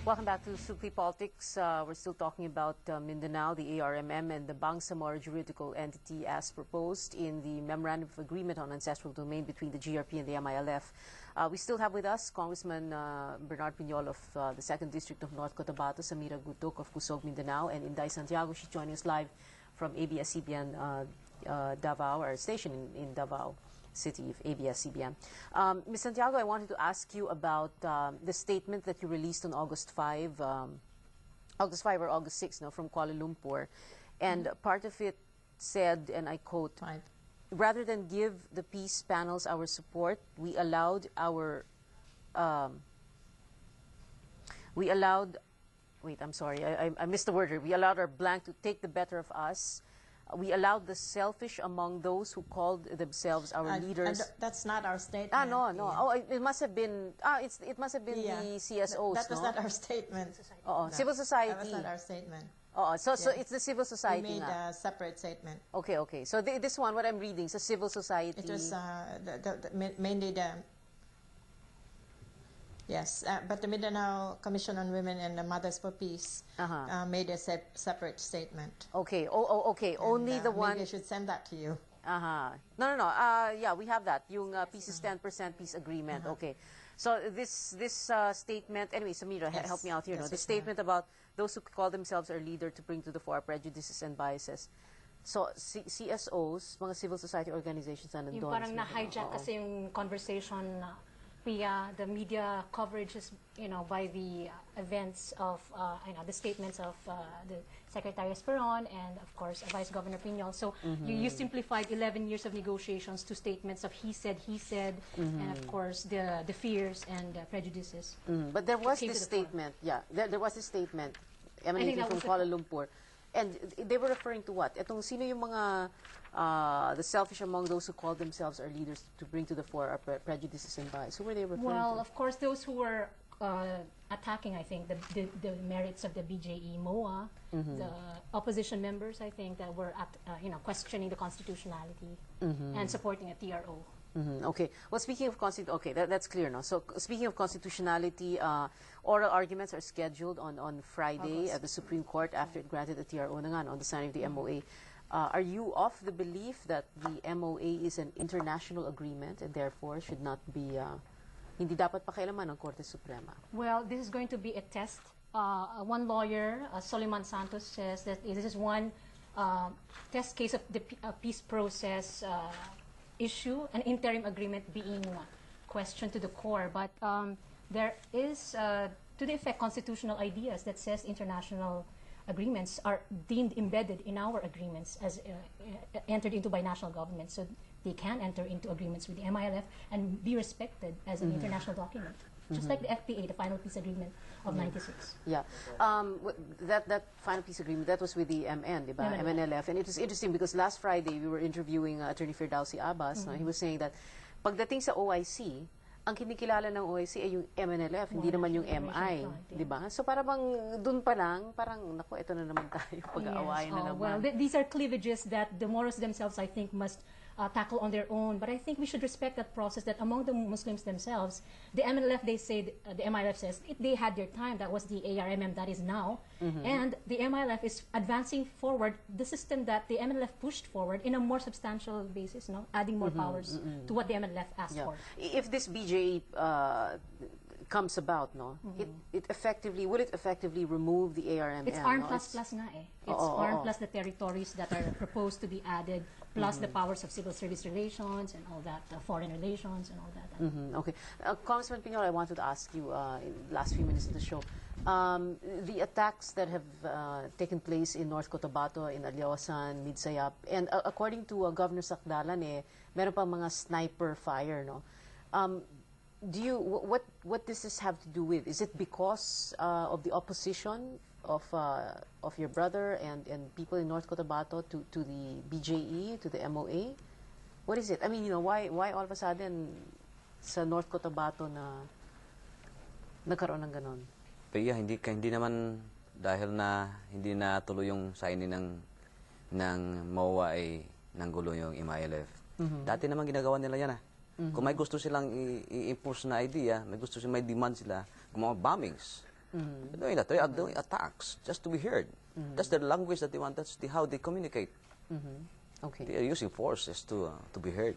Welcome back to Supli Politics. We're still talking about Mindanao, the ARMM, and the Bangsamoro juridical entity as proposed in the Memorandum of Agreement on Ancestral Domain between the GRP and the MILF. We still have with us Congressman Bernard Piñol of the 2nd District of North Cotabato, Samira Gutok of Cusog, Mindanao, and Inday Santiago. She's joining us live from ABS-CBN Davao, our station in Davao City of ABS-CBN. Ms. Santiago, I wanted to ask you about the statement that you released on August 5 or August 6, no, from Kuala Lumpur. And part of it said, and I quote, rather than give the peace panels our support, we allowed our, wait, I'm sorry, I missed the word here. We allowed our blank to take the better of us. We allowed the selfish among those who called themselves our leaders. That's not our statement. No. Oh, it must have been. It must have been the CSOs. That was not our statement. No. Civil society. That was not our statement. So it's the civil society. We made a separate statement. Okay. So this one, what I'm reading, is a civil society. It was mainly the. Yes, but the Mindanao Commission on Women and the Mothers for Peace made a separate statement. Okay. Okay. And, only the one. Maybe I should send that to you. No. Yeah, we have that. Yung peace is 10% peace agreement. Okay. So this statement. Anyway, Samira, help me out here. The statement about those who call themselves our leader to bring to the fore prejudices and biases. So CSOs, mga civil society organizations na nandun. Yung parang na-hijack kasi yung conversation via the media coverages, by the events of, the statements of the Secretary Esperon and, of course, Vice Governor Piñol. So you simplified 11 years of negotiations to statements of he said, and, of course, the fears and prejudices. But there was this statement, there was this statement emanating from Kuala Lumpur. And they were referring to what? Etong sino yung mga the selfish among those who call themselves our leaders to bring to the fore our prejudices and bias? Who were they referring to? Well, of course, those who were attacking, I think, the merits of the BJE MOA, the opposition members, I think, that were questioning the constitutionality and supporting a TRO. Okay. Well, speaking of that's clear now. So speaking of constitutionality, oral arguments are scheduled on Friday at the Supreme Court after it granted a TRO na nga on the signing of the MOA. Are you of the belief that the MOA is an international agreement and therefore should not be hindi dapat pakialaman ng Korte Suprema? Well, this is going to be a test. One lawyer, Soliman Santos, says that this is one test case of the peace process issue, an interim agreement being questioned to the core. But there is, to the effect, constitutional ideas that says international agreements are deemed embedded in our agreements as entered into by national governments. So they can enter into agreements with the MILF and be respected as an international document. Just like the FPA, the Final Peace Agreement of '96. Yeah, that Final Peace Agreement, that was with the MN, diba? MNLF. And it was interesting because last Friday we were interviewing Attorney Firdausi Abbas. He was saying that pagdating sa OIC, ang kinikilala ng OIC ay yung MNLF, hindi naman yung MI, diba? So parang dun pa lang, parang naku, ito na naman tayo, pag-aawayan na naman. Well, these are cleavages that the Moros themselves, I think, must tackle on their own. But I think we should respect that process, that among the Muslims themselves, the MNLF, they say, the MILF says, they had their time. That was the ARMM that is now. And the MILF is advancing forward the system that the MNLF pushed forward in a more substantial basis, adding more powers to what the MNLF asked for. If this BJE comes about, it effectively, will it effectively remove the ARMM? It's ARM plus nga eh. It's ARM plus the territories that are proposed to be added, plus the powers of civil service relations and all that, foreign relations and all that. Okay. Congressman Piñol, I wanted to ask you in the last few minutes of the show, the attacks that have taken place in North Cotabato, in Alyawasan, Midsayap, and according to Governor Sacdalan, meron pa mga sniper fire, no? What does this have to do with? Is it because of the opposition of your brother and people in North Cotabato to the BJE, to the MOA? What is it? I mean, why all of a sudden sa North Cotabato na nagkaroon ng ganon? Pero hindi naman dahil na hindi na tuloy yung signing ng MOA ay nanggulo yung MILF. Dati naman ginagawa nila yan Kung may gusto silang i-impose na idea, may gusto silang may demand sila, gumawa bombings. Doing that, they are doing attacks just to be heard. That's the language that they want. That's how they communicate. Okay. They are using forces to be heard.